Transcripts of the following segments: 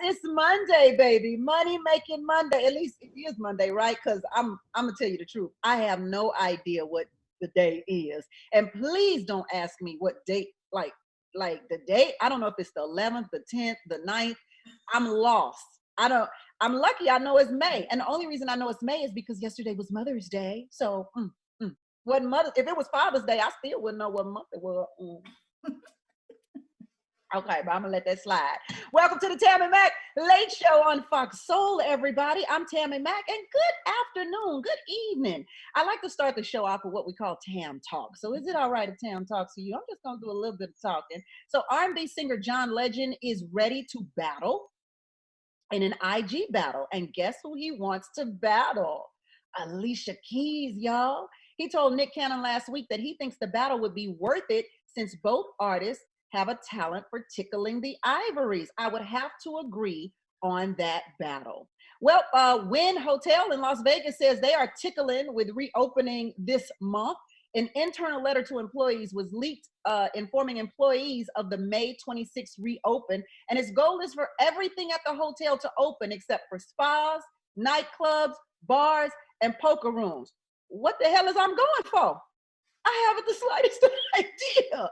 it's Monday, baby. Money making Monday. At least it is Monday, right? Because I'm gonna tell you the truth. I have no idea what the day is. And please don't ask me what date, like the date. I don't know if it's the 11th, the 10th, the 9th. I'm lost. I'm lucky I know it's May. And the only reason I know it's May is because yesterday was Mother's Day. So what mother, if it was Father's Day, I still wouldn't know what month it was. Okay, but I'm gonna let that slide. Welcome to the Tammi Mac Late Show on Fox Soul, everybody. I'm Tammi Mac, and good afternoon, good evening. I like to start the show off with what we call Tam Talk. So is it all right if Tam talks to you? I'm just gonna do a little bit of talking. So R&B singer John Legend is ready to battle in an IG battle, and guess who he wants to battle? Alicia Keys, y'all. He told Nick Cannon last week that he thinks the battle would be worth it since both artists have a talent for tickling the ivories. I would have to agree on that battle. Well, Wynn Hotel in Las Vegas says they are tickling with reopening this month. An internal letter to employees was leaked informing employees of the May 26th reopen, and its goal is for everything at the hotel to open except for spas, nightclubs, bars, and poker rooms. What the hell is I'm going for? I haven't the slightest idea.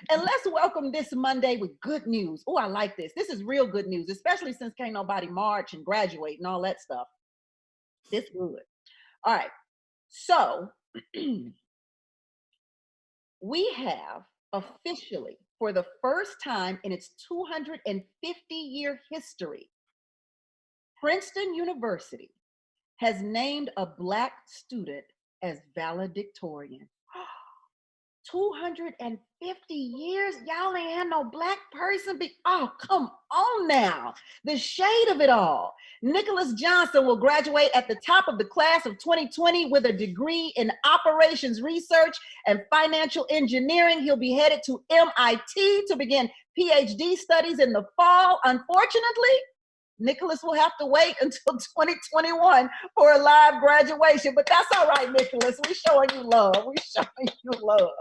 And let's welcome this Monday with good news. Oh, I like this. This is real good news, especially since can't nobody march and graduate and all that stuff. This good. All right. So we have officially, for the first time in its 250-year history, Princeton University has named a Black student as valedictorian. 250 years, y'all ain't had no Black person be, oh, come on now. The shade of it all. Nicholas Johnson will graduate at the top of the class of 2020 with a degree in operations research and financial engineering. He'll be headed to MIT to begin PhD studies in the fall. Unfortunately, Nicholas will have to wait until 2021 for a live graduation, but that's all right, Nicholas. We're showing you love. We're showing you love.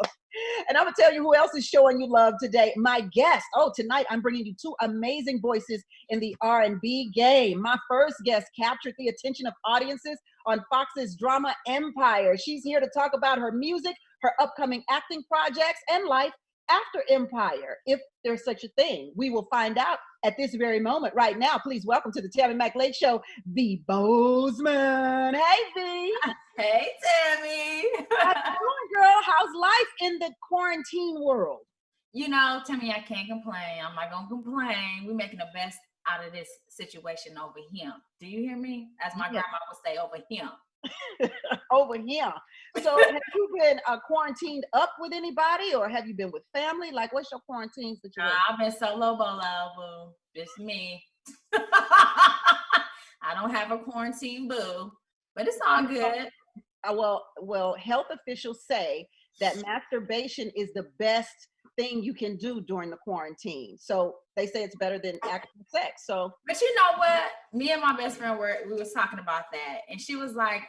And I'm gonna tell you who else is showing you love today. My guest. Oh, tonight I'm bringing you two amazing voices in the R&B game. My first guest captured the attention of audiences on Fox's drama Empire. She's here to talk about her music, her upcoming acting projects, and life after Empire, if there's such a thing. We will find out at this very moment. Right now, please welcome to the Tammi Mac Late Show, V. Bozeman. Hey, V. Hey, Tammy. How's it going, girl? How's life in the quarantine world? You know, Tammy, I can't complain. I'm not going to complain. We're making the best out of this situation over here. Do you hear me? As my grandma would say, over here. Over here. So have you been quarantined up with anybody, or have you been with family? Like, what's your quarantine situation? I've been solo bolo, boo. Just me. I don't have a quarantine boo, but it's all good. Well, health officials say that masturbation is the best thing you can do during the quarantine. So they say it's better than actual sex. So, but you know what? Me and my best friend we was talking about that, and she was like,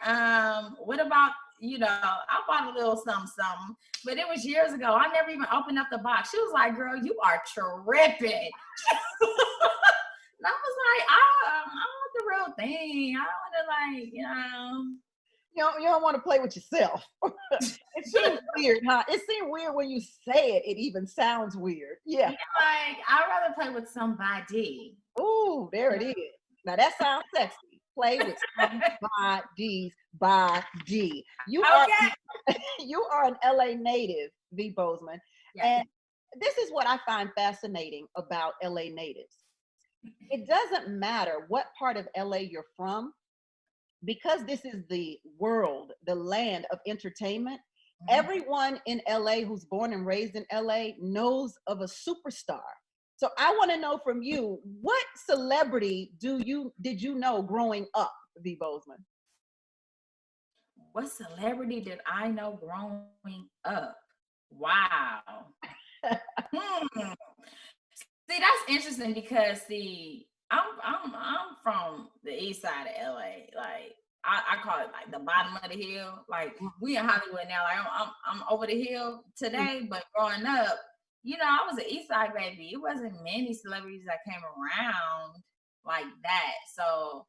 what about, you know, I bought a little something, but it was years ago. I never even opened up the box. She was like, girl, you are tripping. And I was like, I want the real thing. I don't want to, like, you know. You don't want to play with yourself. It seems weird, huh? It seems weird when you say it. It even sounds weird. Yeah. Like, I'd rather play with somebody. Ooh, there it is. Now that sounds sexy. Play with somebody's body. You are an LA native, V. Bozeman. Yeah. And this is what I find fascinating about LA natives. It doesn't matter what part of LA you're from, because this is the world, the land of entertainment. Mm-hmm. Everyone in LA who's born and raised in LA knows of a superstar. So I want to know from you, what celebrity did you know growing up, V. Bozeman? What celebrity did I know growing up? Wow. See, that's interesting because I'm from the east side of LA. Like I call it like the bottom of the hill. Like we in Hollywood now. Like I'm over the hill today, but growing up, you know, I was an east side baby. It wasn't many celebrities that came around like that. So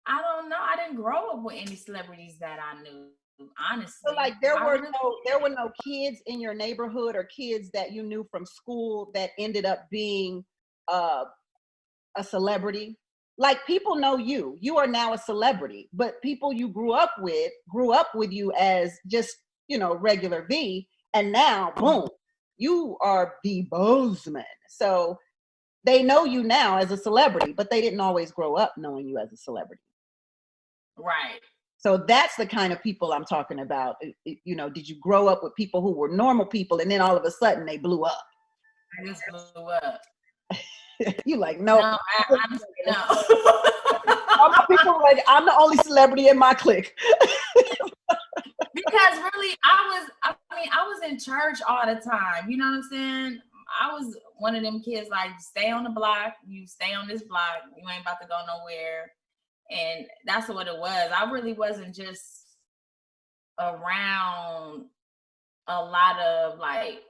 I don't know. I didn't grow up with any celebrities that I knew, honestly. So like there were no kids in your neighborhood or kids that you knew from school that ended up being uh, a celebrity. Like people know you. You are now a celebrity, but people you grew up with you as just, regular V, and now boom, you are the Bozeman. So they know you now as a celebrity, but they didn't always grow up knowing you as a celebrity. Right. So that's the kind of people I'm talking about. Did you grow up with people who were normal people and then all of a sudden they blew up? I just blew up. You like, no. No, honestly, no. All my people were like, I'm the only celebrity in my clique. Because really, I was in church all the time. You know what I'm saying? I was one of them kids, like, stay on the block. You stay on this block. You ain't about to go nowhere. And that's what it was. I really wasn't just around a lot of like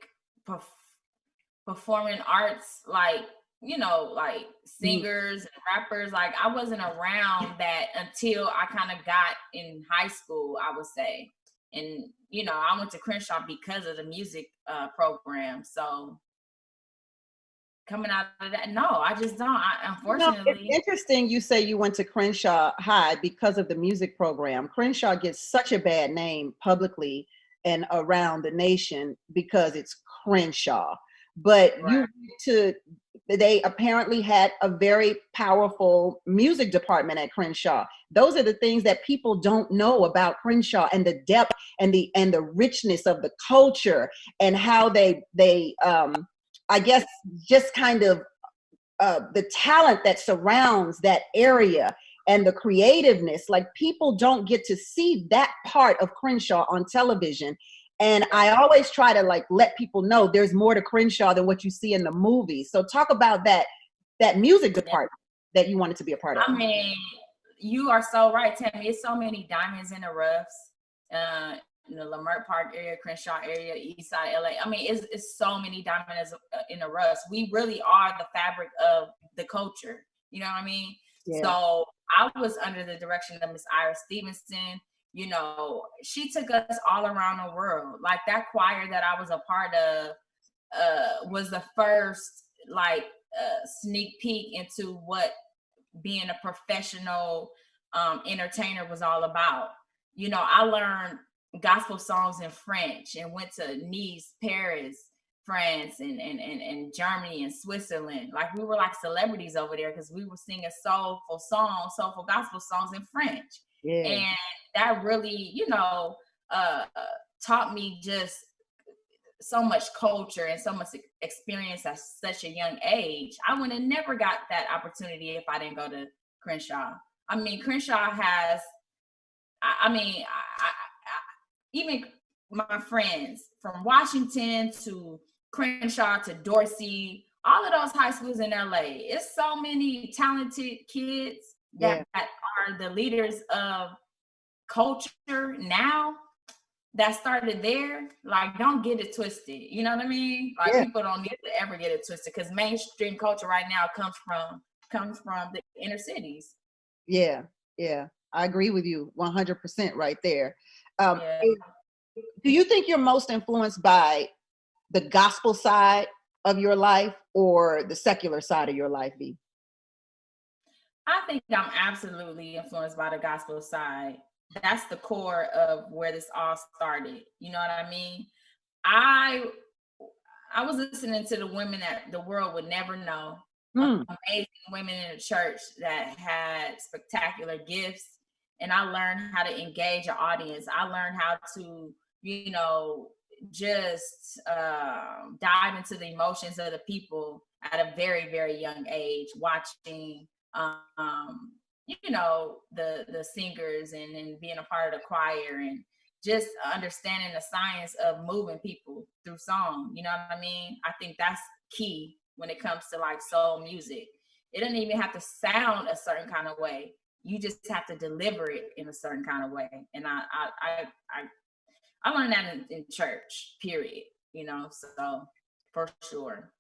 performing arts, like, like singers and rappers. Like I wasn't around that until I kind of got in high school, I would say. And, I went to Crenshaw because of the music program. So coming out of that, no, I just don't. Unfortunately. It's interesting you say you went to Crenshaw High because of the music program. Crenshaw gets such a bad name publicly and around the nation because it's Crenshaw. But right. they apparently had a very powerful music department at Crenshaw. Those are the things that people don't know about Crenshaw, and the depth and the richness of the culture, and how they I guess just kind of the talent that surrounds that area and the creativeness. Like people don't get to see that part of Crenshaw on television. And I always try to like let people know there's more to Crenshaw than what you see in the movies. So talk about that music department that you wanted to be a part of. I mean, you are so right, Tammy. It's so many diamonds in the roughs. In the Leimert Park area, Crenshaw area, East Side LA. I mean, it's so many diamonds in the roughs. We really are the fabric of the culture. You know what I mean? Yeah. So I was under the direction of Miss Ira Stevenson. She took us all around the world. Like that choir that I was a part of was the first like sneak peek into what being a professional entertainer was all about. I learned gospel songs in French and went to Nice, Paris, France, and Germany and Switzerland. Like we were like celebrities over there because we were singing soulful gospel songs in French. Yeah. And that really, taught me just so much culture and so much experience at such a young age. I would have never got that opportunity if I didn't go to Crenshaw. I mean, Crenshaw has, even my friends from Washington to Crenshaw to Dorsey, all of those high schools in LA, it's so many talented kids that are the leaders of culture now that started there. Like, don't get it twisted. You know what I mean? Like people don't need to ever get it twisted because mainstream culture right now comes from the inner cities. Yeah. I agree with you 100% right there. Do you think you're most influenced by the gospel side of your life or the secular side of your life, V? I think I'm absolutely influenced by the gospel side. That's the core of where this all started. You know what I mean? I was listening to the women that the world would never know. Amazing women in the church that had spectacular gifts. And I learned how to engage an audience. I learned how to, just dive into the emotions of the people at a very, very young age, watching, the singers and being a part of the choir and just understanding the science of moving people through song. You know what I mean? I think that's key when it comes to like soul music. It doesn't even have to sound a certain kind of way. You just have to deliver it in a certain kind of way. And I learned that in church, period. So for sure.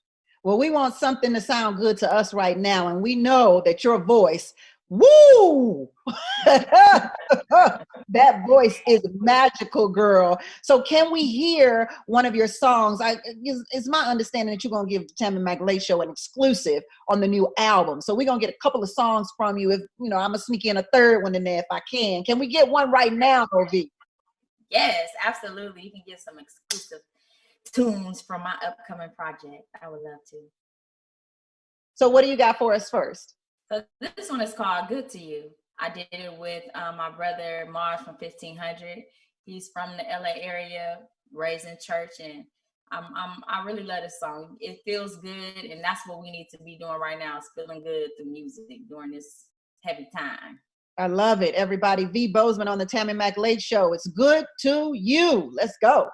Well, we want something to sound good to us right now, and we know that your voice, woo, that voice is magical, girl. So can we hear one of your songs? It's my understanding that you're going to give Tammi Mac Late Show an exclusive on the new album. So we're going to get a couple of songs from you. If I'm going to sneak in a third one in there if I can. Can we get one right now, OV? Yes, absolutely. You can get some exclusive tunes from my upcoming project. I would love to. So what do you got for us first? So this one is called Good to You. I did it with my brother Mars from 1500. He's from the LA area, raised in church, and I really love this song. It feels good, and that's what we need to be doing right now, is feeling good through music during this heavy time. I love it. Everybody, V. Bozeman on the Tammi Mac Late Show. It's Good to You. Let's go.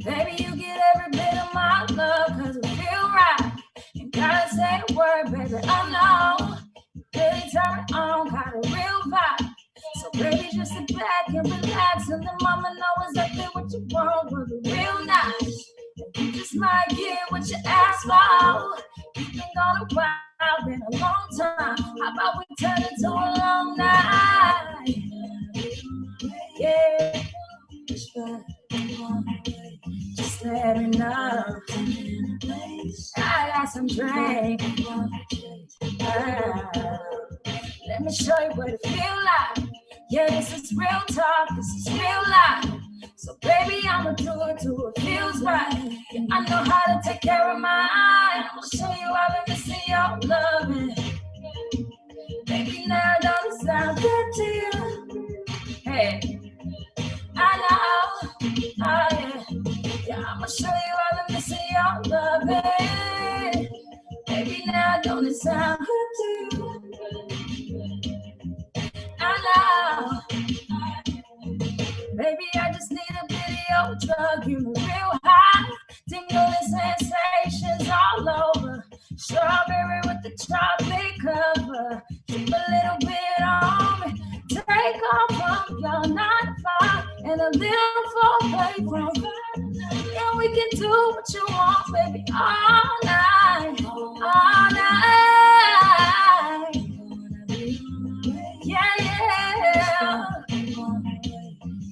Baby, you get every bit of my love, cause it feel right. Ain't gotta say a word, baby, I know. Really turn on, got a real vibe. So baby, just sit back and relax, and the mama know exactly what you want, will be real nice. You just might get what you ask for. You've been gone a while, been a long time. How about we turn it to a long night? Yeah. Just let me know. I got some drink. Let me show you what it feel like. Yeah, this is real talk, this is real life. So baby, I'ma do it till it feels right. Yeah, I know how to take care of mine. I'ma show you I've been missing your loving. Baby, now don't it sound good to you? Hey, I know, oh yeah. Yeah, I'ma show you I've been missing your loving. Baby, now don't it sound good to you? I know. Baby, I just need a video drug, you know, real high. Tingling sensations all over. Strawberry with the chocolate cover. Keep a little bit on me. Take off from your 9 to 5 and a little foreplay from. And we can do what you want, baby, all night, all night. Yeah, yeah.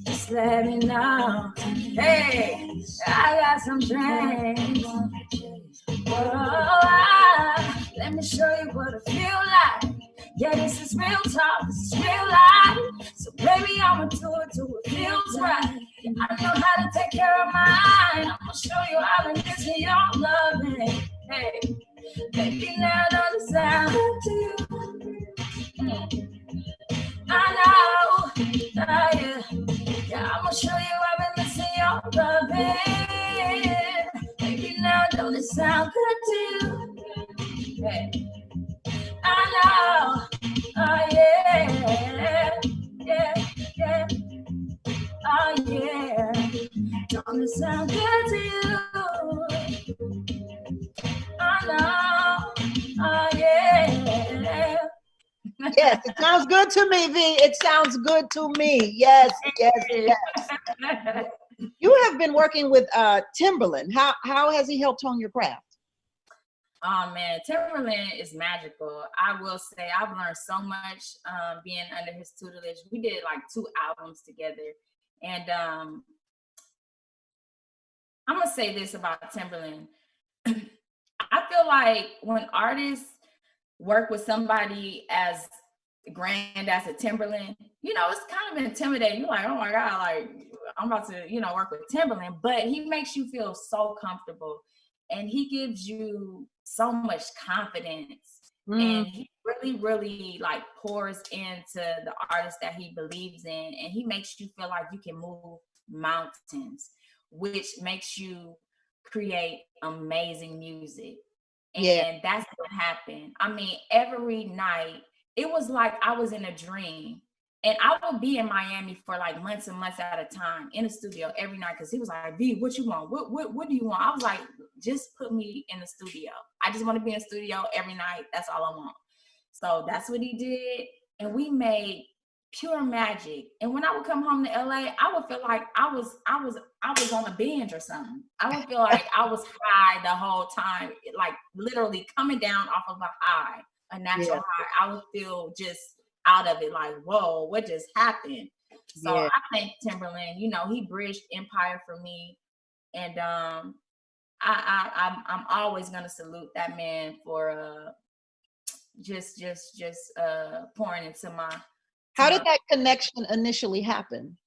Just let me know. Hey, I got some drinks. Oh, let me show you what I feel like. Yeah, this is real talk, this is real life. So baby, I'ma do it till it feels right. Yeah, I know how to take care of mine. I'ma show you how to listen your loving. Hey, baby, now don't it sound good to you? I know, oh yeah. Yeah, I'ma show you I've been missing your loving. Baby, now don't it sound good to you? Hey, I know, oh yeah, yeah, yeah, oh yeah. Don't it sound good to you? I know, oh yeah. Yes, it sounds good to me, V. It sounds good to me. Yes, yes, yes. You have been working with Timberland. How has he helped hone your craft? Oh man, Timberland is magical. I will say I've learned so much being under his tutelage. We did like 2 albums together. And I'm gonna say this about Timberland. I feel like when artists work with somebody as grand as a Timberland, you know, it's kind of intimidating. You're like, oh my God, like I'm about to, you know, work with Timberland, but he makes you feel so comfortable and he gives you so much confidence. And he really, really like pours into the artist that he believes in, and he makes you feel like you can move mountains, which makes you create amazing music. And that's what happened. I mean, every night, it was like I was in a dream. And I would be in Miami for like months and months at a time in the studio every night, because he was like, V, what you want? What do you want? I was like, just put me in the studio. I just want to be in the studio every night. That's all I want. So that's what he did. And we made pure magic. And when I would come home to LA, I would feel like I was on a binge or something. I would feel like I was high the whole time, like literally coming down off of a high, a natural high. I would feel just out of it, like, whoa, what just happened? So I thank Timberland. You know, he bridged empire for me, and I'm always gonna salute that man for just pouring into my. How did that connection initially happen?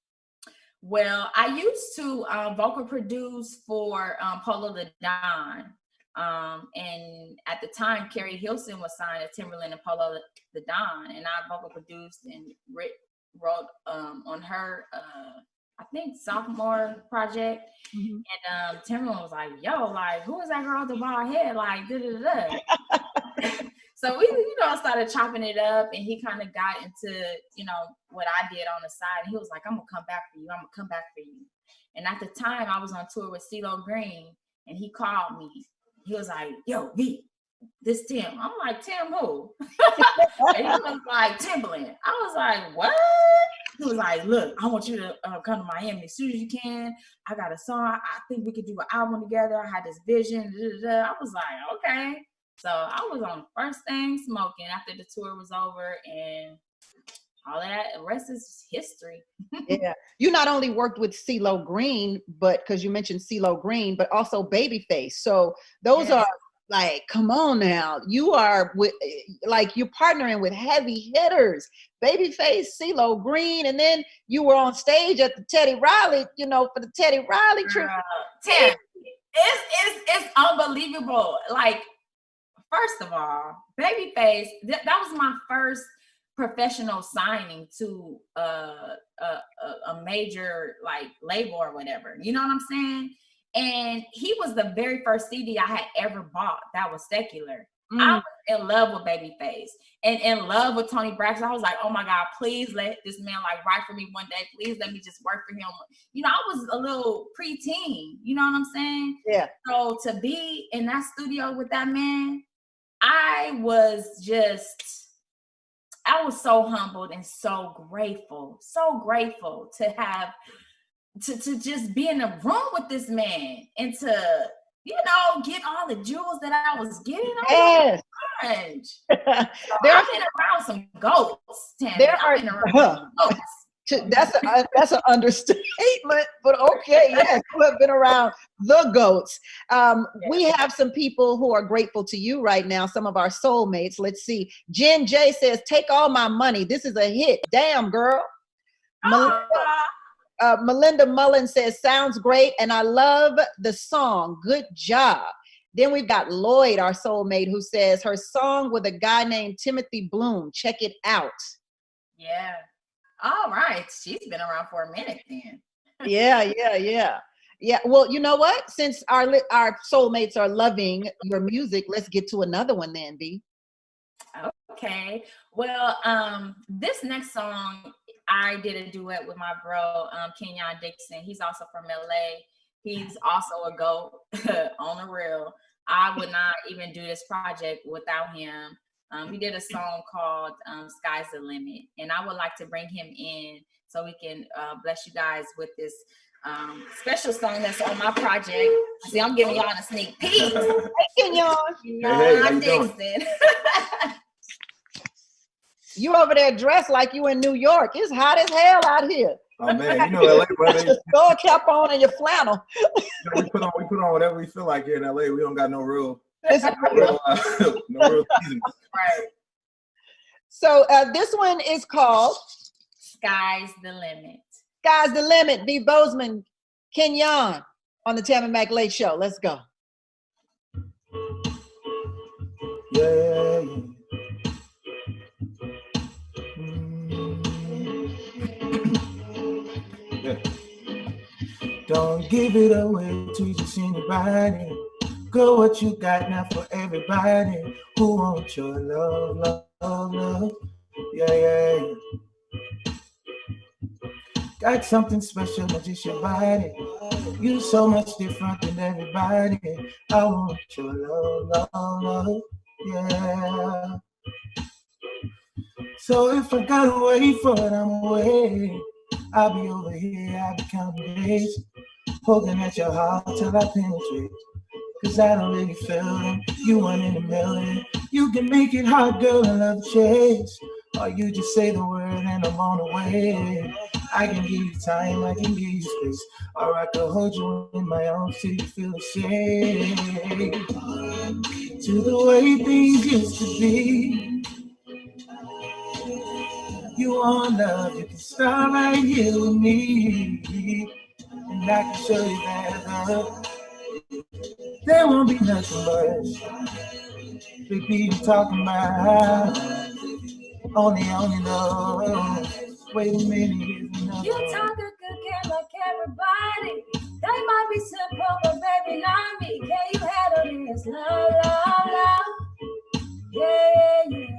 Well, I used to vocal produce for Polo the Don. And at the time, Carrie Hilson was signed to Timberland and Polo the Don. And I vocal produced and wrote on her, I think, sophomore project. Mm-hmm. And Timberland was like, yo, like, who is that girl with the bald head? Like, da-da-da-da. So we, started chopping it up, and he kind of got into, what I did on the side. And he was like, I'm going to come back for you. I'm going to come back for you. And at the time, I was on tour with CeeLo Green, and he called me. He was like, yo, V, this Tim. I'm like, Tim who? And he was like, Timberland. I was like, what? He was like, look, I want you to come to Miami as soon as you can. I got a song. I think we could do an album together. I had this vision. I was like, okay. So I was on First Thing Smoking after the tour was over, and all that, the rest is history. Yeah. You not only worked with CeeLo Green, but because you mentioned CeeLo Green, but also Babyface. So those are like, come on now. You are with, like, you're partnering with heavy hitters. Babyface, CeeLo Green, and then you were on stage at the Teddy Riley, for the Teddy Riley trip. Tim, it's unbelievable. Like, first of all, Babyface, that was my first professional signing to a major like label or whatever. You know what I'm saying? And he was the very first CD I had ever bought that was secular. I was in love with Babyface and in love with Tony Braxton. I was like, oh my God, please let this man like write for me one day. Please let me just work for him. I was a little preteen. You know what I'm saying? Yeah. So to be in that studio with that man, I was so humbled and so grateful to have to just be in a room with this man and to get all the jewels that I was getting. Yes. So I've been around some goats, Tammi. I've been around some goats. That's an understatement, but okay, yes, you have been around the goats. We have some people who are grateful to you right now, some of our soulmates. Let's see. Jen J says, take all my money. This is a hit. Damn, girl. Melinda Mullen says, sounds great, and I love the song. Good job. Then we've got Lloyd, our soulmate, who says her song with a guy named Timothy Bloom. Check it out. Yeah. All right. She's been around for a minute then. Yeah. Well, you know what? Since our soulmates are loving your music, let's get to another one then, B. Okay. Well, this next song, I did a duet with my bro, Kenyon Dixon. He's also from LA. He's also a GOAT on the real. I would not even do this project without him. We did a song called Sky's the Limit, and I would like to bring him in so we can bless you guys with this special song that's on my project. See, I'm giving y'all a sneak peek. Hey, Kenyon Dixon. You over there dressed like you in New York. It's hot as hell out here. Oh man, LA, brother. Your skull cap on and your flannel. We put on whatever we feel like here in LA. We don't got no real season. Right. So this one is called Sky's the Limit. Sky's the Limit. B. Bozeman, Kenyon on the Tammi Mac Late Show. Let's go. Yeah. Don't give it away to just anybody. Go what you got now for everybody who wants your love. Yeah. Got something special, not just your body. You so much different than everybody. I want your love. Yeah. So if I gotta wait for it, I'm away. I'll be over here, I'll be counting days, poking at your heart till I penetrate. Cause I don't really feel them. You 1 in a million. You can make it hard, girl, and love chase. Or you just say the word and I'm on the way. I can give you time, I can give you space. Or I can hold you in my arms till you feel safe. To the way things used to be. You want love, you can start right here with me. And I can show you that love. There won't be nothing but baby, I'm talking about. Only know. Wait a minute, here's another. You talk a good game like everybody. They might be simple, but baby, not me. Can you handle this? Love, love, love. Yeah, yeah,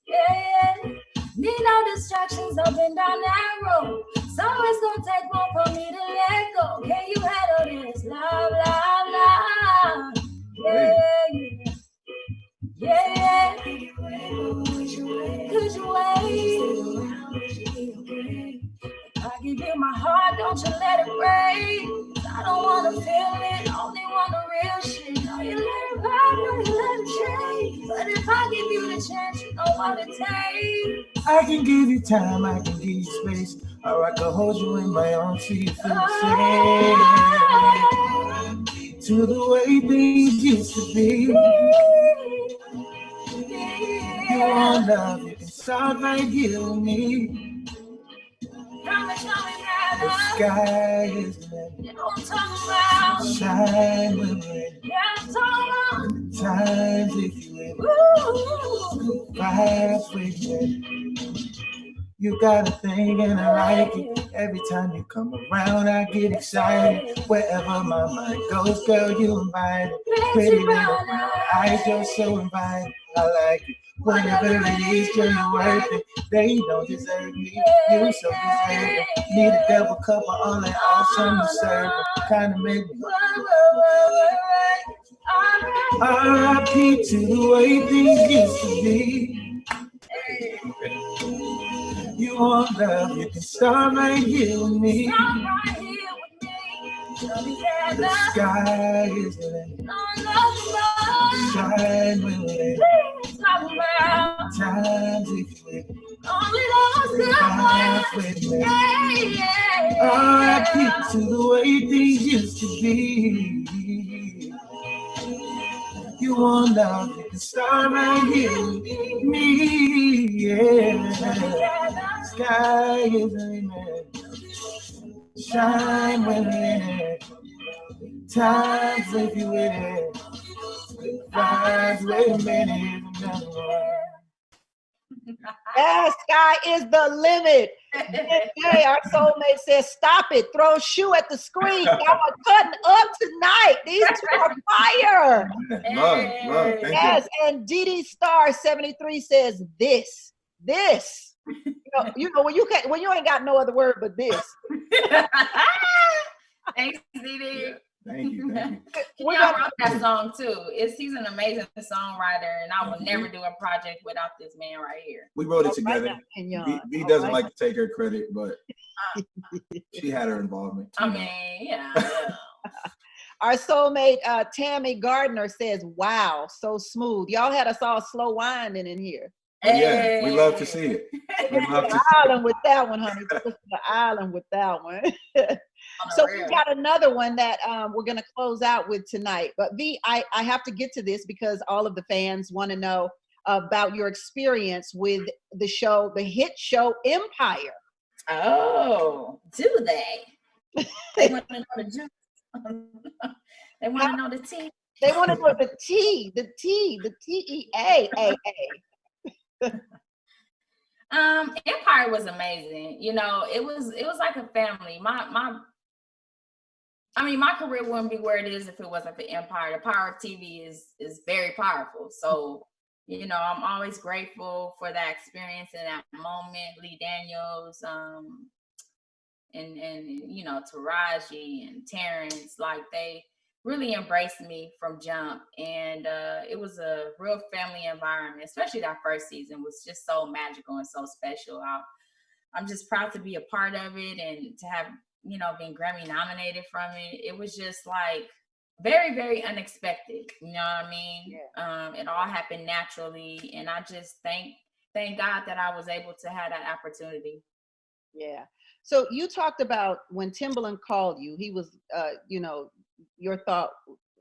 yeah, yeah. Need no distractions up and down that road. So it's gonna take more for me to let go. Can you handle this? Love, love, love. Yeah, yeah. Yeah, could you wait? If I give you my heart, don't you let it break. I don't wanna feel it, only want the real shit. No, you let it vibe, no, you let it change. But if I give you the chance, you know what it takes. I can give you time, I can give you space. Or I can hold you in my arms till you feel safe. To the way things used to be. You want love, you can start right here with me. The sky is the limit. Shine with it. Times if you will. Vibes with it. You got a thing and I like it. Every time you come around, I get excited. Wherever my mind goes, girl, you invite it. Pretty little brown eyes, you're so inviting. I like it. Whatever it is, girl, you're worth it. They don't deserve me, you so deserve it. Need a double cup of all that awesome serve. Kinda make me R.I.P. to the way things used to be. You want love, you can start right here with me. The sky is the limit. Shine with it. Times if you will. R.I.P. to the way things used to be. You want love, you can start right here with me. Yeah. Sky is the limit. Shine with it. Times if you with it. Vibes, wait a minute, another one. Yes, sky is the limit. Hey, our soulmate says, stop it. Throw a shoe at the screen. Y'all are cutting up tonight. These two are fire. Love, yes, and DD Star 73 says this. You know when you ain't got no other word but this. Thanks, DD. Thank you. I wrote that song too. He's an amazing songwriter, and I will never do a project without this man right here. We wrote it together. V doesn't like to take her credit, but she had her involvement. I mean, yeah. Our soulmate Tammy Gardner says, "Wow, so smooth. Y'all had us all slow winding in here." Yeah, we love to see it. The island with that one, honey. The island with that one. So we got another one that we're going to close out with tonight. But V, I have to get to this because all of the fans want to know about your experience with the show, the hit show Empire. Oh, do they? They want to know the juice. They want to know the tea. They want to know the T, the TEA. Empire was amazing. You know, it was like a family. My career wouldn't be where it is if it wasn't for Empire. The power of TV is very powerful. So, you know, I'm always grateful for that experience and that moment. Lee Daniels, and you know, Taraji and Terrence, like really embraced me from jump. And it was a real family environment, especially that first season was just so magical and so special. I'm just proud to be a part of it and to have, you know, been Grammy nominated from it. It was just like very, very unexpected. You know what I mean? Yeah. It all happened naturally. And I just thank God that I was able to have that opportunity. Yeah. So you talked about when Timberland called you, he was, you know, your thought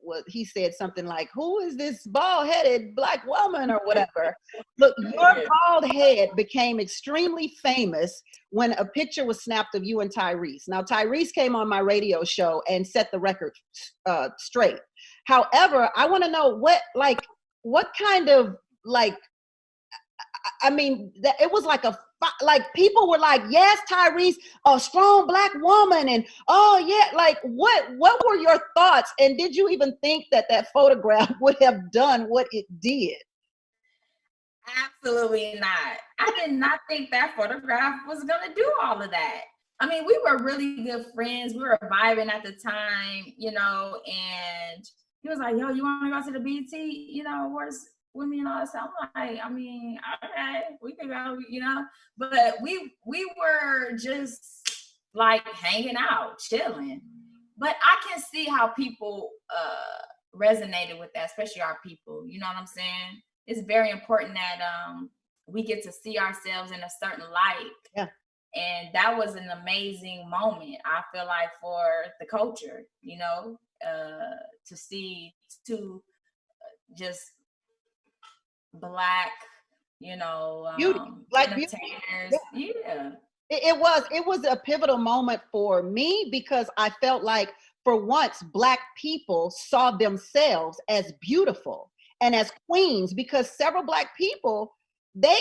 was, he said something like, who is this bald-headed black woman or whatever? Look, your bald head became extremely famous when a picture was snapped of you and Tyrese. Now, Tyrese came on my radio show and set the record straight. However, I want to know what kind of, like, I mean, it was like people were like, yes, Tyrese, a strong black woman. And oh yeah, like what were your thoughts? And did you even think that photograph would have done what it did? Absolutely not. I did not think that photograph was going to do all of that. I mean, we were really good friends. We were vibing at the time, you know, and he was like, yo, you want to go to the BT, you know, where's with me and all that stuff. I'm like, I mean, okay, we can go, you know, but we were just like hanging out, chilling. But I can see how people resonated with that, especially our people. You know what I'm saying? It's very important that we get to see ourselves in a certain light. Yeah. And that was an amazing moment, I feel like, for the culture, you know, to see two just black, you know, like entertainers. Yeah. It was a pivotal moment for me because I felt like for once black people saw themselves as beautiful and as queens, because several black people, they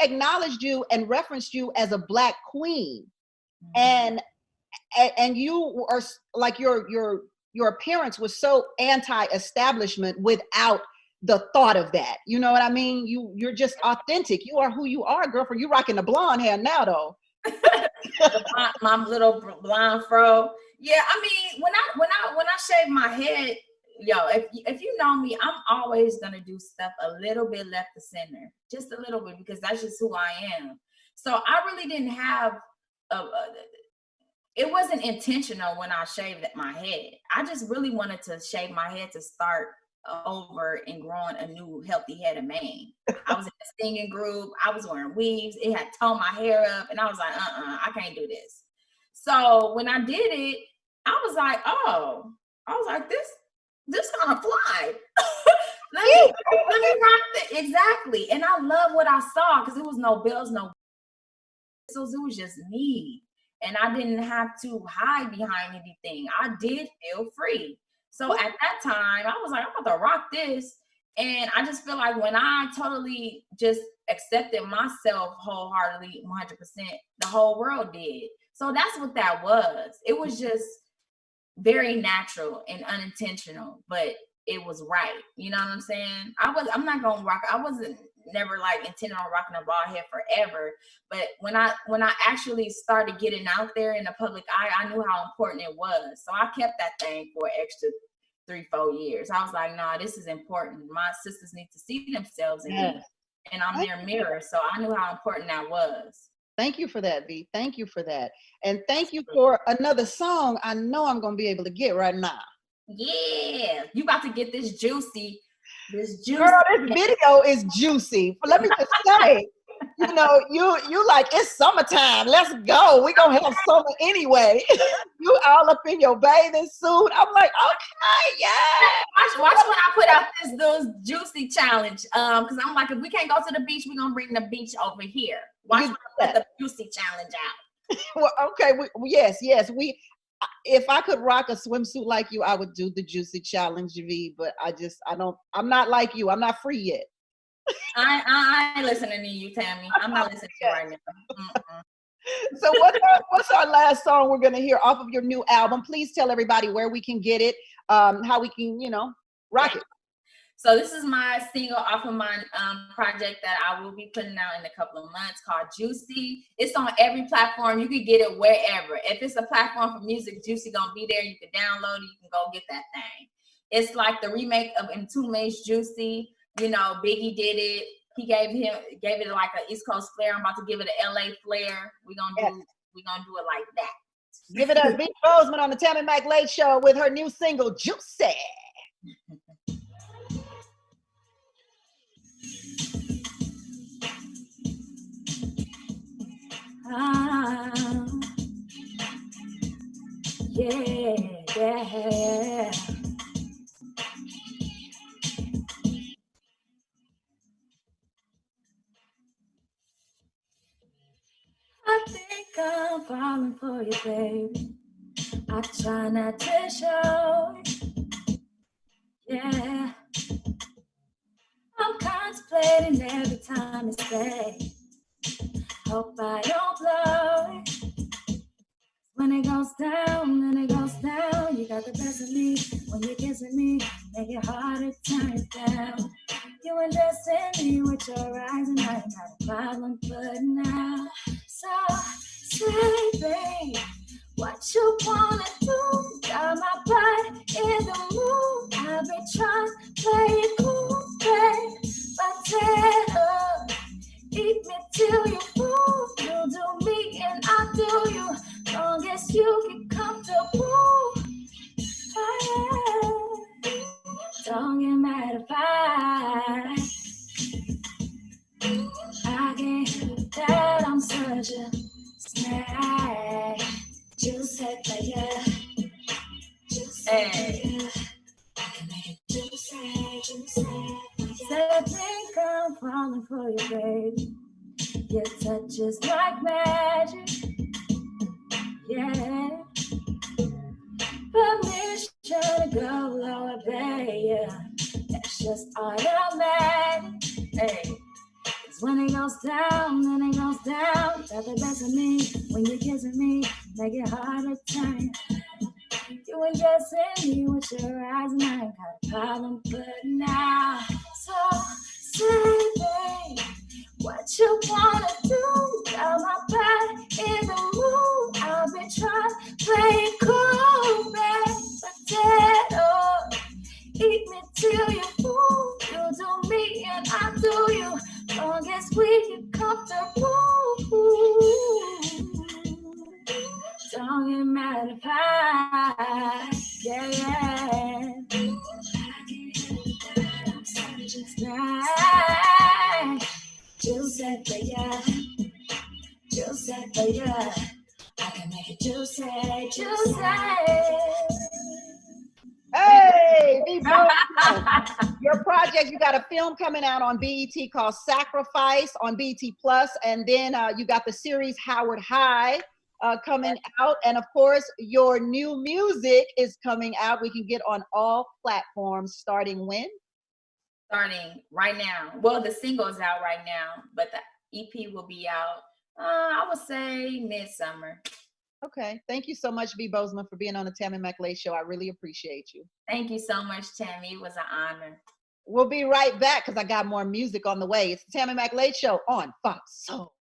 acknowledged you and referenced you as a black queen. Mm-hmm. And you are like your appearance was so anti-establishment without the thought of that. You know what I mean? You're just authentic. You are who you are, girlfriend. You rocking the blonde hair now though. my little blonde fro. Yeah, I mean, when I shave my head, yo, if you know me, I'm always gonna do stuff a little bit left to center, just a little bit, because that's just who I am. So I really didn't have it wasn't intentional when I shaved my head. I just really wanted to shave my head to start over and growing a new healthy head of mane. I was in a singing group. I was wearing weaves. It had toned my hair up, and I was like, I can't do this. So when I did it, I was like, this kind of fly. let me rock it. Exactly. And I love what I saw because it was no bells, no whistles. It was just me. And I didn't have to hide behind anything. I did feel free. So at that time, I was like, I'm about to rock this. And I just feel like when I totally just accepted myself wholeheartedly, 100%, the whole world did. So that's what that was. It was just very natural and unintentional, but it was right. You know what I'm saying? I'm not gonna rock. I wasn't never like intending on rocking a bald head forever. But when I actually started getting out there in the public eye, I knew how important it was. So I kept that thing for an extra 3-4 years. I was like, nah, this is important. My sisters need to see themselves in me, and I'm their mirror. So I knew how important that was. Thank you for that, V. Thank you for that. And thank you for another song I know I'm going to be able to get right now. Yeah. You about to get this juicy. Girl, this video is juicy. But let me just say, you know, you like, it's summertime. Let's go. We're going to have summer anyway. You all up in your bathing suit. I'm like, okay, yeah. Watch when I put out this juicy challenge. Because I'm like, if we can't go to the beach, we're going to bring the beach over here. Watch when I put the juicy challenge out. Well, okay. Yes. If I could rock a swimsuit like you, I would do the juicy challenge, V. But I'm not like you. I'm not free yet. I ain't listening to you, Tammy. I'm not listening to you right now. Mm-mm. So what's our last song we're gonna hear off of your new album? Please tell everybody where we can get it, how we can, rock it. So this is my single off of my project that I will be putting out in a couple of months called Juicy. It's on every platform. You can get it wherever. If it's a platform for music, Juicy gonna be there. You can download it. You can go get that thing. It's like the remake of In 2 Minutes Juicy. You know, Biggie did it. He gave it like an East Coast flair. I'm about to give it an LA flair. We're gonna do it like that. Give it up, B. Bozeman on the Tammi Mac Late Show with her new single, Juicy. Yeah. I think I'm falling for you, baby. I try not to show. Yeah. I'm contemplating every time you say, hope I don't blow. When it goes down, then it goes down. You got the best of me when you're kissing me. Make it hard to turn it down. You invest in me with your eyes, and I ain't got a problem putting out. So, say, babe, what you wanna do? Got my body in the mood. I've been trying to play it cool, babe. But tear up, eat me till you move. You do me and I do you. Long as you get comfortable. Don't get mad if I can't help that I'm such a snack. Juicy player. Hey. I can make it juicy. Said I think I'm falling for you, baby. Your touch is like magic. Yeah. Permission to go lower, baby. That's just automatic. Hey. Cause when it goes down, then it goes down. Got the best of me when you're kissing me. Make it hard to turn. You invest in me with your eyes, and I ain't got a problem putting out. So, say, babe, what you wanna do? Got my body in the mood. I've been trying to play it cool, babe. But dead up, eat me till you fool. You do me and I do you. Long as we get comfortable. Don't get mad if yeah. I'm sorry, just like juicy player. I can make it juicy. Hey, B. Bozeman. Your project, you got a film coming out on BET called Sacrifice on BET Plus, and then you got the series Howard High coming out, and of course your new music is coming out. We can get on all platforms starting when? Starting right now. Well, the single is out right now, but the EP will be out, I would say midsummer. Okay. Thank you so much, B. Bozeman, for being on the Tammi Mac Late Show. I really appreciate you. Thank you so much, Tammi. It was an honor. We'll be right back because I got more music on the way. It's the Tammi Mac Late Show on Fox Soul.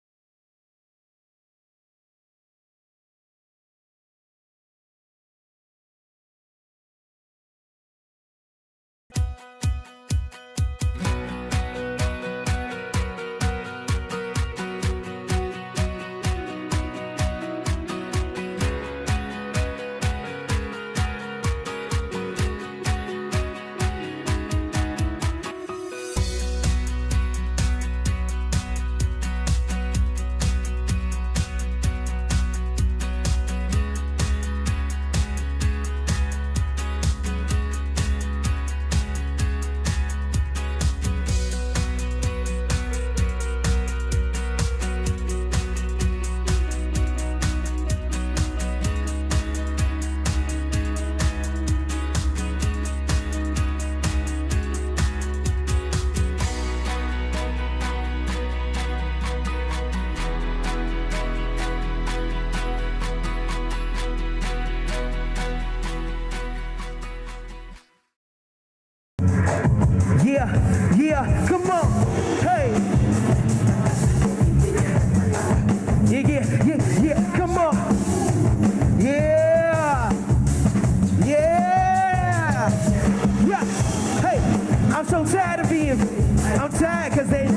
tired cause they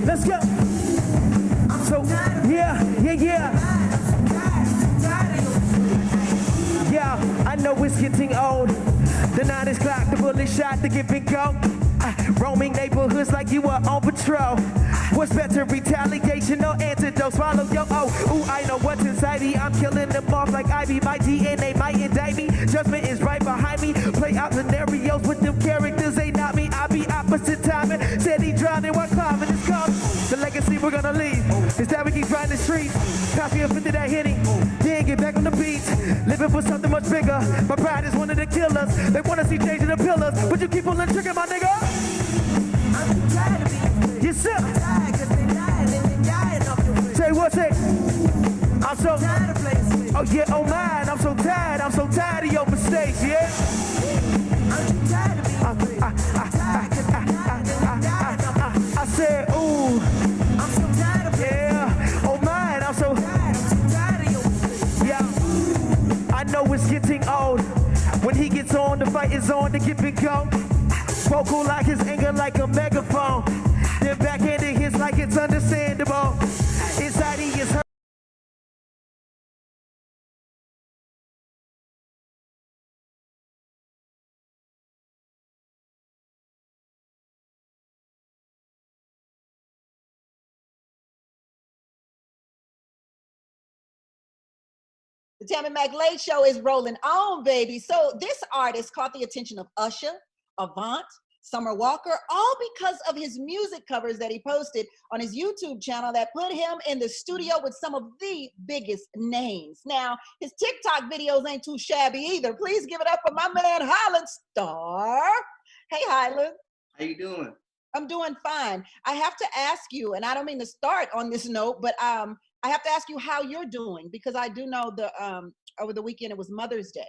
let's go. So yeah. Yeah, I know it's getting old. The 9 o'clock, the bullet shot, the give and go. Roaming neighborhoods like you are on patrol. What's better, retaliation or antidote? Swallow your ooh, I know what's inside me. I'm killing them off like Ivy. My DNA might indict me. Judgment is right behind me. Play out scenarios with them characters, they not me. I be opposite timing. Said he drowning while climbing this cup. The legacy we're gonna leave is that we keep riding the streets. Pass me a 50 that hitting. Then get back on the beats. Living for something much bigger. My pride is one of the killers. They wanna see changing the pillars, but you keep pulling trigger, my nigga. I'm tired of being yes, sir. Say what, say? I'm so tired of playing. Oh yeah, oh man, I'm so tired of your mistakes, yeah. I'm tired of being I said, ooh, I'm so tired of yeah. Oh man, I'm so tired of your mistakes. Yeah, I know it's getting old. When he gets on, the fight is on to give and go. Vocal like his anger like a megaphone. Then backhanded hits like it's understandable. Inside he is hurt. The Tammi Mac Late Show is rolling on, baby. So this artist caught the attention of Usher, Avant, Summer Walker, all because of his music covers that he posted on his YouTube channel that put him in the studio with some of the biggest names. Now, his TikTok videos ain't too shabby either. Please give it up for my man, Highland Star. Hey, Highland. How you doing? I'm doing fine. I have to ask you, and I don't mean to start on this note, but I have to ask you how you're doing, because I do know the over the weekend it was Mother's Day.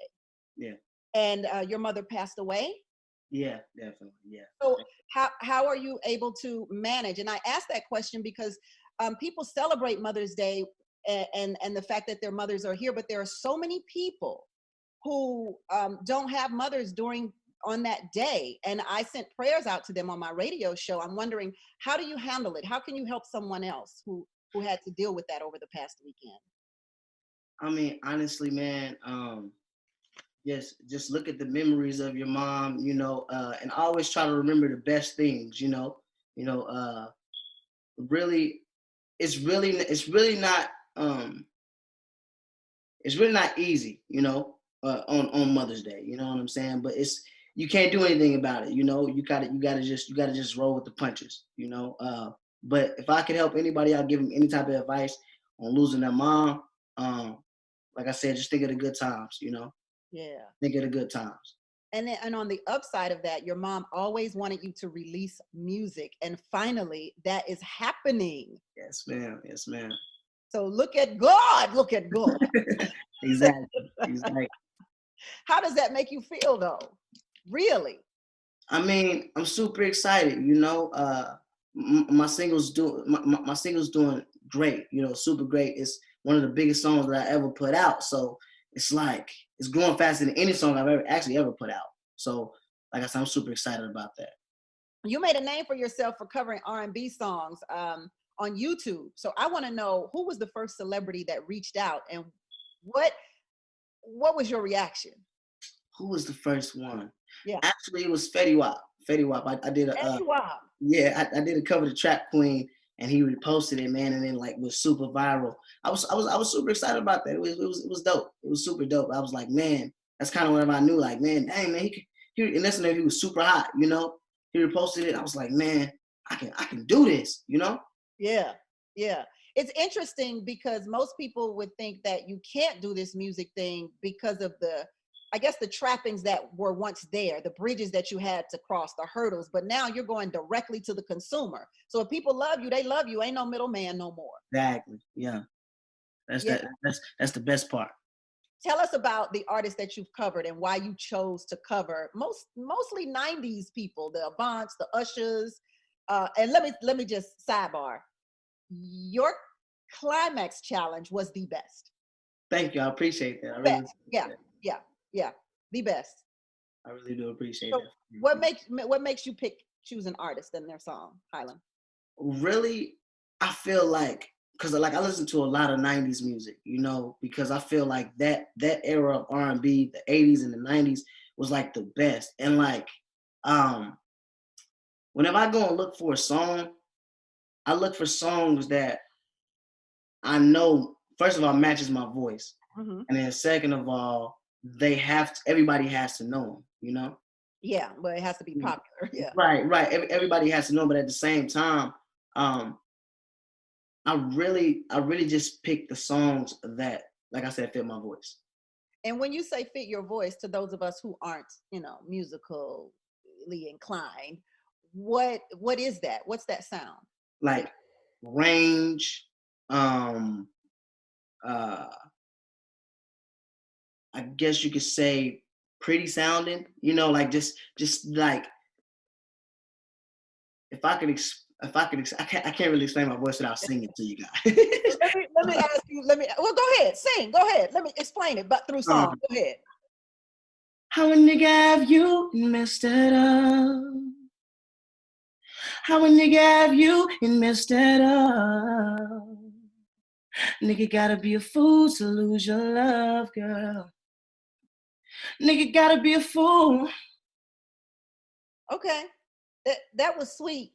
Yeah. And your mother passed away. Yeah, definitely. Yeah. So how are you able to manage? And I ask that question because people celebrate Mother's Day and the fact that their mothers are here, but there are so many people who don't have mothers on that day. And I sent prayers out to them on my radio show. I'm wondering, how do you handle it? How can you help someone else who had to deal with that over the past weekend? I mean, honestly, man, just look at the memories of your mom, and always try to remember the best things, really, it's really not easy, on Mother's Day, you know what I'm saying? But you can't do anything about it, you gotta just roll with the punches, but if I could help anybody, I'll give them any type of advice on losing their mom. Like I said, just think of the good times, Yeah. Think of the good times. And on the upside of that, your mom always wanted you to release music, and finally that is happening. Yes, ma'am. Yes, ma'am. So look at God. Look at God. Exactly. How does that make you feel, though? Really? I mean, I'm super excited. My single's doing great. Super great. It's one of the biggest songs that I ever put out. So it's like it's growing faster than any song I've ever put out. So, like I said, I'm super excited about that. You made a name for yourself for covering R&B songs on YouTube. So I want to know, who was the first celebrity that reached out, and what was your reaction? Who was the first one? Yeah. Actually, it was Fetty Wap. I did a Fetty Wap. Yeah, I did a cover of Trap Queen, and he reposted it, man, and then was super viral. I was super excited about that. It was dope. It was super dope. I was like, man, that's kind of whenever I knew, like, man, dang, man, and listen to him, he was super hot, He reposted it. I was like, man, I can do this, Yeah, yeah. It's interesting because most people would think that you can't do this music thing because of the trappings that were once there, the bridges that you had to cross, the hurdles, but now you're going directly to the consumer. So if people love you, they love you. Ain't no middleman no more. Exactly. Yeah. That's the best part. Tell us about the artists that you've covered and why you chose to cover mostly 90s people, the Avants, the Ushers. And let me just sidebar. Your climax challenge was the best. Thank you. I appreciate that. I really Yeah, the best. I really do appreciate so that. What makes you pick choose an artist and their song, Highland? Really, I feel like, because like I listen to a lot of 90s music, you know, because I feel like that era of R&B, the 80s and the 90s was like the best. And like whenever I go and look for a song, I look for songs that I know, first of all, matches my voice. Mm-hmm. And then second of all, everybody has to know them, you know? Yeah, but it has to be popular. Yeah. Right. Everybody has to know, but at the same time, I really just pick the songs that, like I said, fit my voice. And when you say fit your voice, to those of us who aren't, you know, musically inclined, what is that? What's that sound? Like range, I guess you could say pretty sounding, you know, like just like I can't really explain my voice without singing to you guys. let me ask you, well, go ahead, sing, go ahead. Let me explain it, but through song, go ahead. How a nigga have you and messed it up? How a nigga have you and messed it up? Nigga gotta be a fool to lose your love, girl. Nigga gotta be a fool. Okay, that was sweet.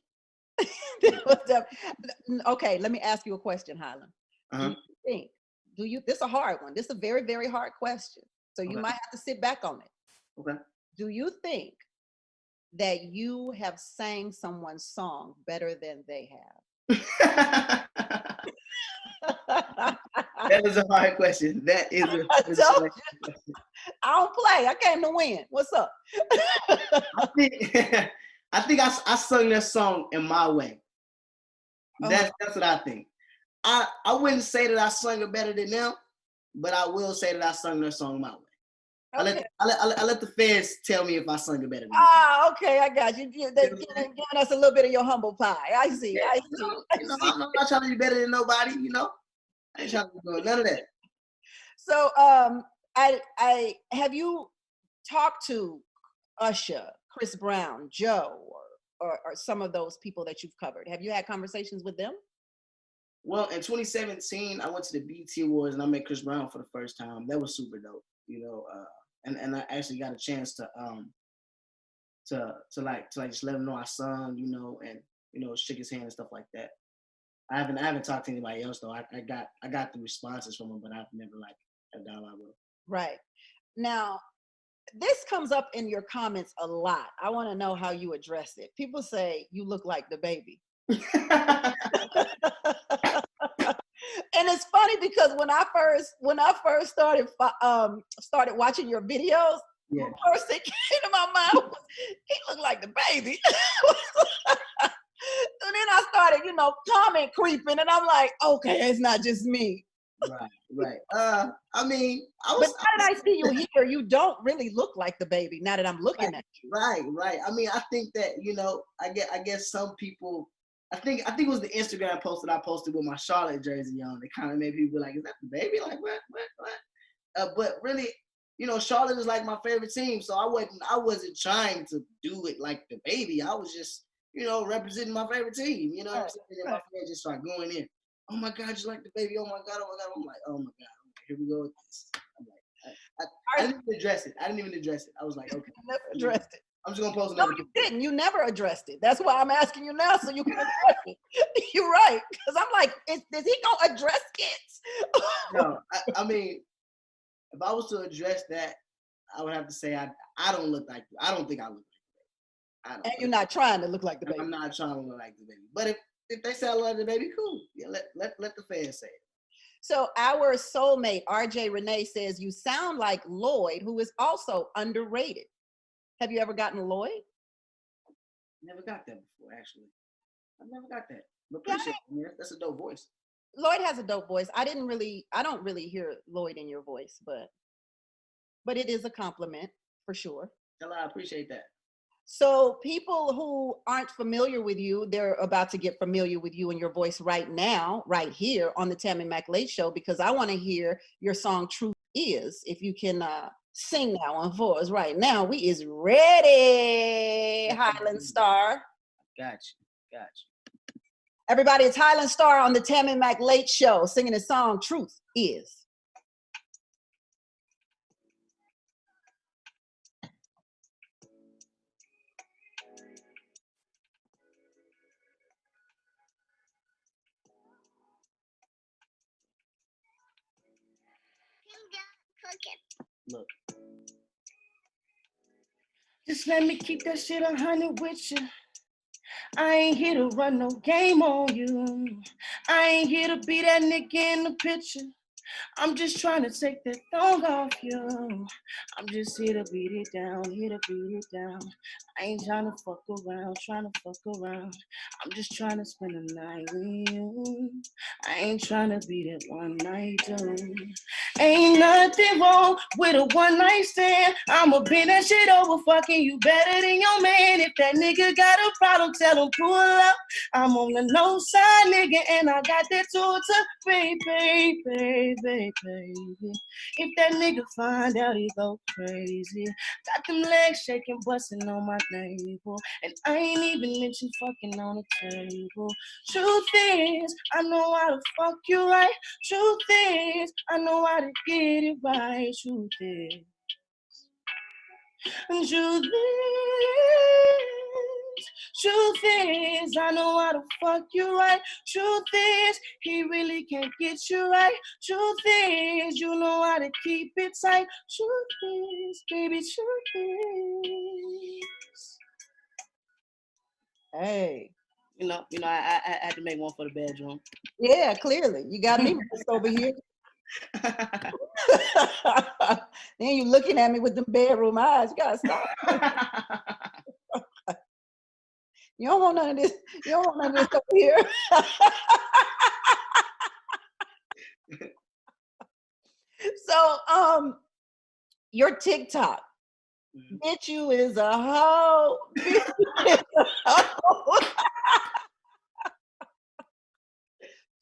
Okay, let me ask you a question, Highland. Do you this is a hard one. This is a very, very hard question. So you might have to sit back on it. Okay. Do you think that you have sang someone's song better than they have? That is a hard question. That is a hard question. I don't play. I came to win. What's up? I think I sung that song in my way. That's what I think. I wouldn't say that I sung it better than them, but I will say that I sung their song my way. Okay. I let the fans tell me if I sung it better than them. Okay, I got you. They're giving us a little bit of your humble pie. I see. Yeah, I'm not trying to be better than nobody, you know. I ain't trying to do none of that. So, I have you talked to Usher, Chris Brown, Joe, or some of those people that you've covered? Have you had conversations with them? Well, in 2017, I went to the BET Awards and I met Chris Brown for the first time. That was super dope, you know. And I actually got a chance to just let him know I sung, you know, and you know, shake his hand and stuff like that. I haven't talked to anybody else though. I got the responses from him, but I've never like had a dialogue with him. Right. Now, this comes up in your comments a lot. I want to know how you address it. People say you look like the baby. And it's funny because when I first started watching your videos, the first thing came to my mind was he looked like the baby. And then I started, you know, comment creeping, and I'm like, okay, it's not just me. Right. I mean, But now that I see you here, you don't really look like the baby. Now that I'm looking at you. Right. I mean, I think that, you know, I guess some people. I think it was the Instagram post that I posted with my Charlotte jersey on. It kind of made people be like, "Is that the baby?" Like, what? But really, you know, Charlotte is like my favorite team, so I wasn't trying to do it like the baby. I was just, you know, representing my favorite team. You know what I'm saying? And my fans just start going in. Oh my God, you like the baby? Oh my God. I'm like, oh my God, here we go with this. I'm like, I didn't even address it. I was like, okay. Never addressed it. I'm just gonna post another. No, you didn't. You never addressed it. That's why I'm asking you now, so you can address it. You're right, because I'm like, is he gonna address kids? No, I mean, if I was to address that, I would have to say I don't think I look like the baby. And you're not trying to look like the baby. I'm not trying to look like the baby. But if they say I look like the baby, cool. Yeah, let the fans say it. So our soulmate RJ Renee says you sound like Lloyd, who is also underrated. Have you ever gotten a Lloyd? Never got that before, actually. I've never got that. But appreciate it. That's a dope voice. Lloyd has a dope voice. I don't really hear Lloyd in your voice, but it is a compliment for sure. I appreciate that. So people who aren't familiar with you, they're about to get familiar with you and your voice right now, right here on the Tammi Mac Late Show, because I want to hear your song Truth Is. If you can sing that one for us right now. We is ready, Highland Star. Gotcha. Everybody, it's Highland Star on the Tammi Mac Late Show, singing the song "Truth Is." Look. Just let me keep that shit 100 with you. I ain't here to run no game on you. I ain't here to be that nigga in the picture. I'm just trying to take that thong off you. I'm just here to beat it down, I ain't trying to fuck around, I'm just trying to spend the night with you. I ain't trying to be that one night dude. Ain't nothing wrong with a one night stand. I'ma bend that shit over, fucking you better than your man. If that nigga got a problem, tell him pull up. I'm on the low side, nigga, and I got that tool to baby. If that nigga find out, he go crazy. Got them legs shaking, busting on my navel, and I ain't even mentioned fucking on the table. Truth is, I know how to fuck you right. Truth is, I know how to get it right. Truth is, I know how to fuck you right. Truth is, he really can't get you right. Truth is, you know how to keep it tight. Truth is, baby, truth is. Hey. I had to make one for the bedroom. Yeah, clearly. You got me over here. Then you looking at me with them bedroom eyes. You gotta stop. You don't want none of this. You don't want none of this over here. So, your TikTok, bitch, you is a hoe. Bitch, you is a hoe.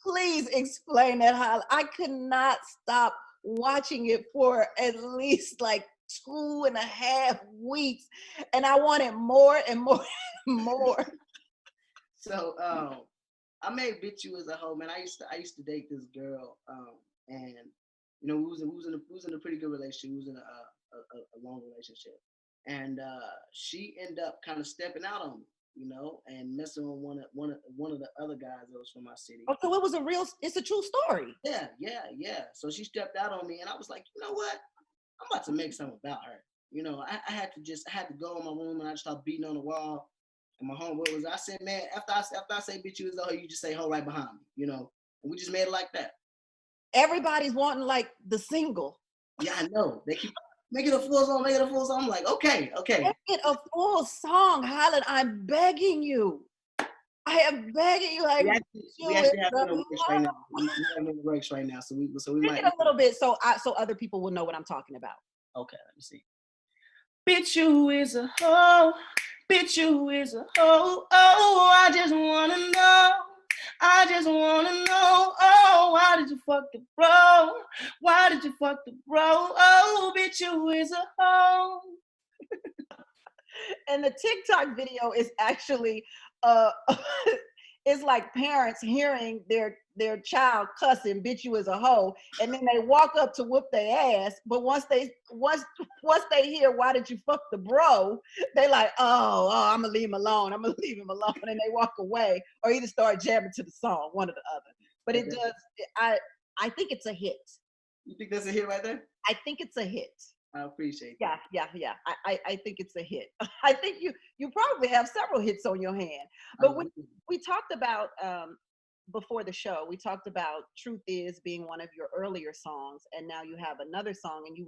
Please explain that. How I could not stop watching it for at least like 2.5 weeks, and I wanted more and more and more. So I made "Bitch You As a Hoe," man. I used to date this girl, and we was in a pretty good relationship. We was in a long relationship, and she ended up kind of stepping out on me, and messing with one of the other guys that was from my city. Oh, so it's a true story. Yeah. So she stepped out on me, and I was like, you know what? I'm about to make something about her. I had to go in my room, and I just started beating on the wall. And my homeboy I said, man, after I say "bitch, you is a hoe," you just say "hoe" right behind me, And we just made it like that. Everybody's wanting like the single. Yeah, I know. They keep making a full song. I'm like, okay. Make it a full song, Highland. I'm begging you. I am begging you. Like, we actually have no breaks right now. We have no breaks right now, so we might a little bit so other people will know what I'm talking about. Okay, let me see. Bitch, you is a hoe. Bitch, you is a hoe. Oh, I just wanna know. Oh, why did you fuck the bro? Oh, bitch, you is a hoe. And the TikTok video is actually it's like parents hearing their child cussing "bitch you is a hoe," and then they walk up to whoop their ass, but once they hear "why did you fuck the bro," they like, oh, I'm gonna leave him alone, and they walk away or either start jamming to the song, one or the other. But it does. I think it's a hit. You think that's a hit right there? I think it's a hit. I appreciate that. Yeah. I think it's a hit. I think you probably have several hits on your hand. But we talked about before the show, we talked about "Truth Is" being one of your earlier songs, and now you have another song, and you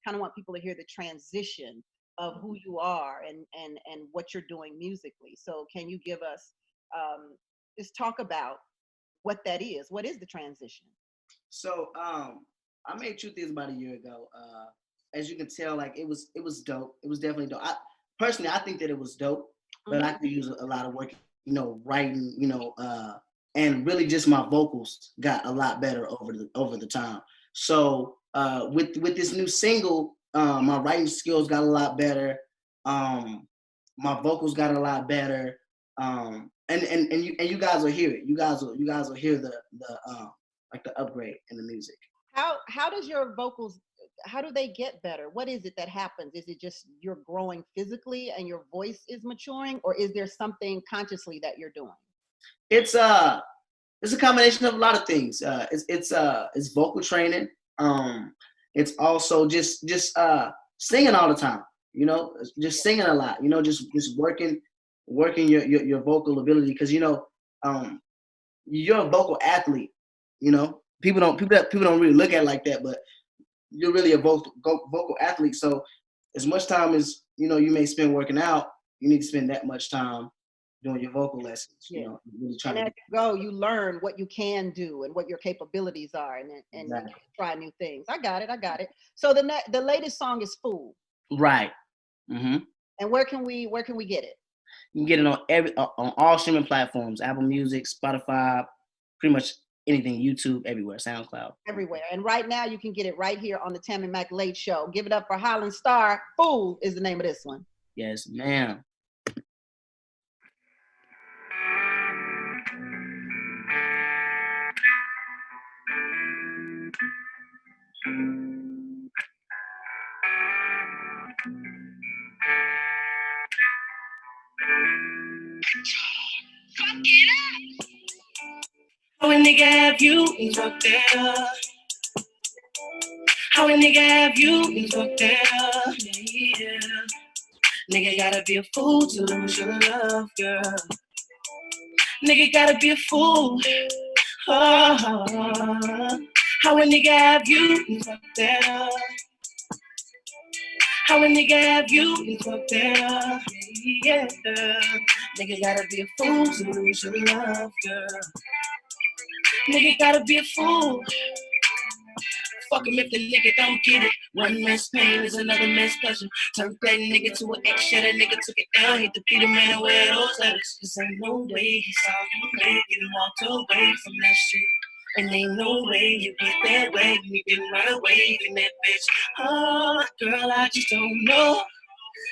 kind of want people to hear the transition of who you are and what you're doing musically. So can you give us just talk about what that is? What is the transition? So I made "Truth Is" about a year ago. As you can tell, like it was dope. It was definitely dope. I think that it was dope, but I could use a lot of work, writing, and really just my vocals got a lot better over the time. So with this new single, my writing skills got a lot better. My vocals got a lot better. And you guys will hear it. You guys will hear the like the upgrade in the music. How does your vocals, how do they get better? What is it that happens? Is it just you're growing physically and your voice is maturing, or is there something consciously that you're doing? It's a combination of a lot of things. It's vocal training. It's also just singing all the time. You know, just singing a lot. You know, just working your vocal ability, because you know, you're a vocal athlete. You know, people don't really look at it like that, but you're really a vocal athlete. So as much time as you know you may spend working out, you need to spend that much time doing your vocal lessons. Yeah. You know, really trying and to as you go, you learn what you can do and what your capabilities are, and Exactly. you try new things. I got it. So the latest song is "Fool." Right. Mm-hmm. And where can we get it? You can get it on all streaming platforms: Apple Music, Spotify, pretty much anything, YouTube, everywhere, SoundCloud. Everywhere. And right now you can get it right here on the Tammi Mac Late Show. Give it up for Highland Star. "Fool" is the name of this one. Yes, ma'am. How a nigga have you been fucked up? How a nigga have you been fucked up? Yeah. Nigga gotta be a fool to lose your love, girl. Nigga gotta be a fool. Oh. How a nigga have you been fucked up? How a nigga have you been fucked up? Yeah. Nigga gotta be a fool to lose your love, girl. Nigga gotta be a fool. Fuck him if the nigga don't get it. One man's pain is another man's pleasure. Turn that nigga to an ex, yeah, that nigga took it down. Hate to be the man where those letters. Cause ain't no way he saw you make it and walked away from that shit. And ain't no way you get that way when you didn't run away from that bitch. Oh, girl, I just don't know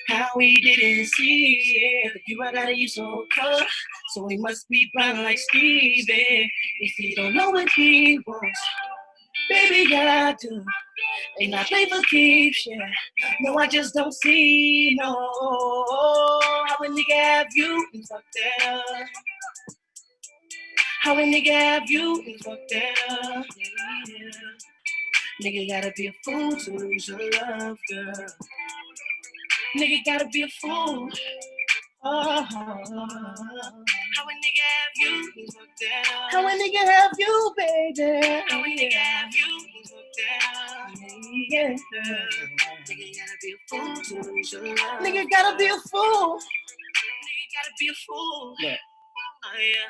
how we didn't see it. If you I gotta use so cold, so we must be blind like Stevie. If he don't know what he wants, baby, I do. Ain't I play for keeps, yeah. No, I just don't see, no. How a nigga have you been fucked up? How a nigga have you been fucked up? Yeah. Nigga gotta be a fool to lose your love, girl. Nigga gotta be a fool. Oh. How a nigga have you been fucked up? How a nigga have you, baby? How a nigga have you been fucked up? Yeah. Nigga gotta be a fool to lose your love. Nigga gotta be a fool. Nigga gotta be a fool. Yeah. Oh, yeah.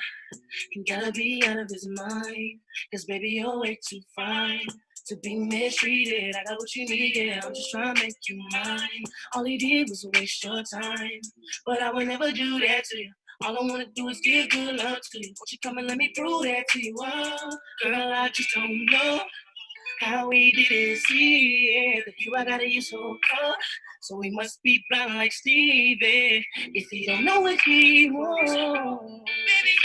He gotta be out of his mind. Cause baby, you're way too fine to be mistreated. I got what you need, yeah. I'm just trying to make you mine. All he did was waste your time. But I would never do that to you. All I wanna do is give good love to you. Won't you come and let me prove that to you? Oh, girl, I just don't know how we didn't see it. If you I gotta use so cold, so we must be blind like Stevie. If he don't know what he wants, baby,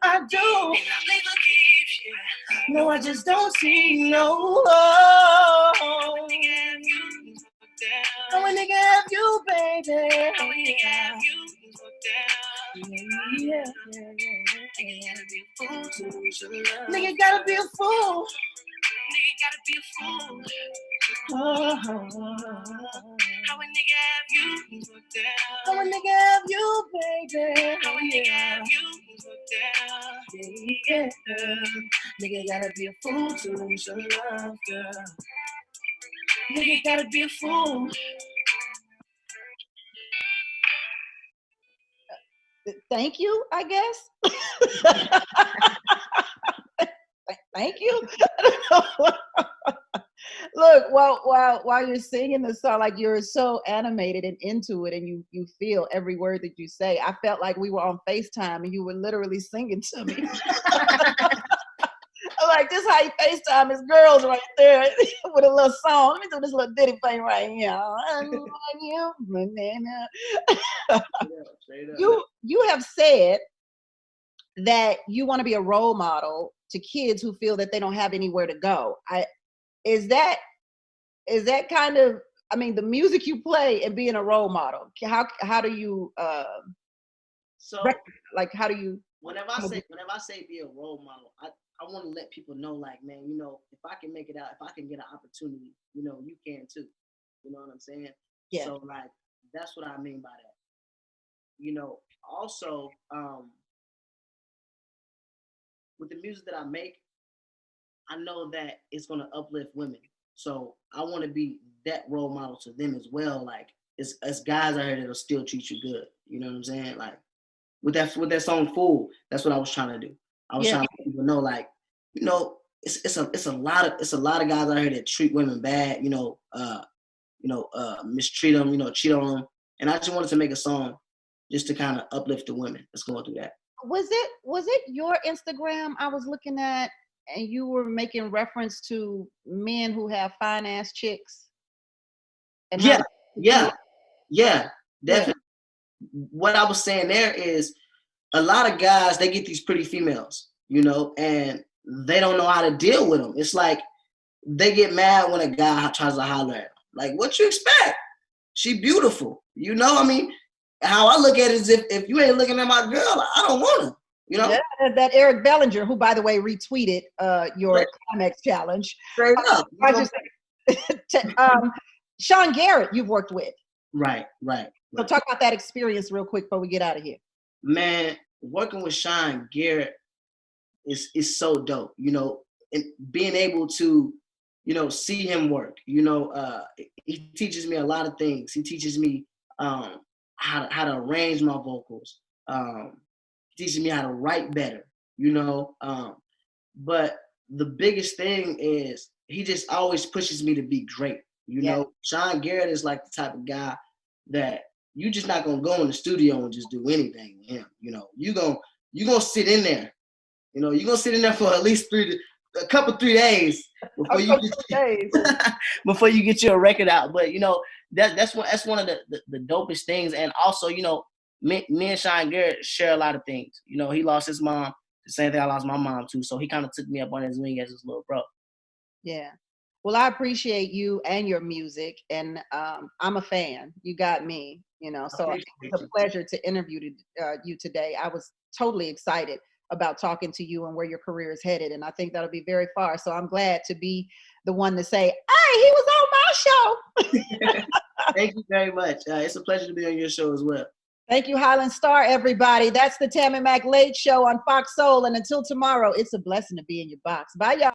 I do. And I play for keeps, yeah. No, I just don't see, no. How a nigga have you? How a nigga have you, baby? How a nigga have you? Yeah. Nigga gotta be a fool to lose your love. Nigga gotta be a fool. Nigga gotta be a fool. Oh. How a nigga have you? How a nigga have you, baby? How a nigga have you? Yeah. Nigga gotta be a fool to lose your love, girl. Nigga gotta be a fool. Thank you, I guess. Thank you. Look, while you're singing the song, like you're so animated and into it, and you feel every word that you say. I felt like we were on FaceTime and you were literally singing to me. like this how he FaceTime his girls right there with a little song. Let me do this little ditty thing right here. You have said that you want to be a role model to kids who feel that they don't have anywhere to go. Is that kind of, I mean, the music you play and being a role model, how do you like, how do you, whenever I say be a role model, I want to let people know, like, man, you know, if I can make it out, if I can get an opportunity, you know, you can too. You know what I'm saying? Yeah. So like, that's what I mean by that. You know, also, with the music that I make, I know that it's gonna uplift women. So I want to be that role model to them as well. Like, it's guys out here that'll still treat you good. You know what I'm saying? Like with that song "Fool," that's what I was trying to do. I was trying to let people know, like, you know, it's a lot of guys out here that treat women bad. Mistreat them. You know, cheat on them. And I just wanted to make a song just to kind of uplift the women that's going through that. Was it your Instagram I was looking at, and you were making reference to men who have fine ass chicks? And yeah, definitely. Yeah. What I was saying there is a lot of guys, they get these pretty females, you know, and they don't know how to deal with them. It's like they get mad when a guy tries to holler at them. Like, what you expect? She beautiful, you know. I mean, how I look at it is if you ain't looking at my girl, I don't want her. You know, that Eric Bellinger, who, by the way, retweeted your Climax challenge. Straight up. Sean Garrett, you've worked with. Right. So talk about that experience real quick before we get out of here. Man, working with Sean Garrett is so dope. You know, and being able to, you know, see him work. You know, he teaches me a lot of things. He teaches me how to arrange my vocals. He teaches me how to write better, you know. But the biggest thing is he just always pushes me to be great. You know, Sean Garrett is like the type of guy that you just not gonna go in the studio and just do anything with him. You know, you gonna sit in there. You know, you're gonna sit in there for at least 3 days before you get your record out. But you know, that's one of the dopest things. And also, you know, me and Sean Garrett share a lot of things. You know, he lost his mom, the same thing I lost my mom too. So he kind of took me up on his wing as his little bro. Yeah. Well, I appreciate you and your music, and I'm a fan. You got me, you know. So it's a pleasure to interview you today. I was totally excited about talking to you and where your career is headed, and I think that'll be very far. So I'm glad to be the one to say, "Hey, he was on my show." Thank you very much. It's a pleasure to be on your show as well. Thank you, Highland Star, everybody. That's the Tammi Mac Late Show on Fox Soul. And until tomorrow, it's a blessing to be in your box. Bye, y'all.